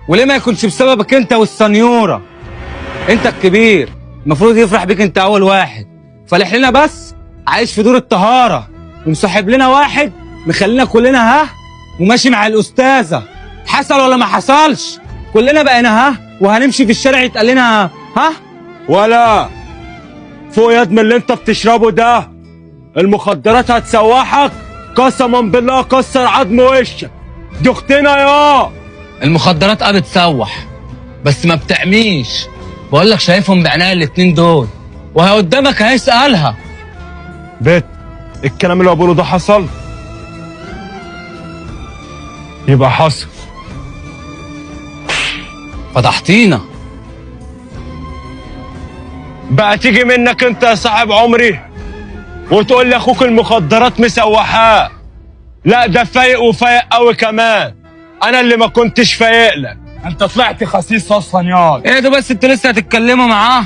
وليه ما يكونش بسببك انت والسنيوره؟ انت الكبير، المفروض يفرح بيك انت اول واحد. فالح لنا بس عايش في دور الطهاره، ومصاحب لنا واحد مخلينا كلنا ها وماشي مع الاستاذه. حصل ولا ما حصلش؟ كلنا بقينا ها وهنمشي في الشارع يتقال لنا ها. ولا فوق يد من اللي انت بتشربه ده، المخدرات هتسوحك قسما بالله كسر عظم وشك. دي اختنا يا المخدرات بتسوح بس ما بتعميش. بقول لك شايفهم بعناية الاتنين دول، وهي قدامك هيسألها. بيت الكلام اللي هو بيقوله ده حصل؟ يبقى حصل. فضحتينا. بقى تيجي منك انت يا صاحب عمري وتقول لي اخوك المخدرات مسوحاه؟ لا ده فايق وفايق قوي كمان. انا اللي ما كنتش فايق لك. انت طلعت خسيس اصلا ياض. ايه ده بس انتوا لسه هتتكلموا معاه؟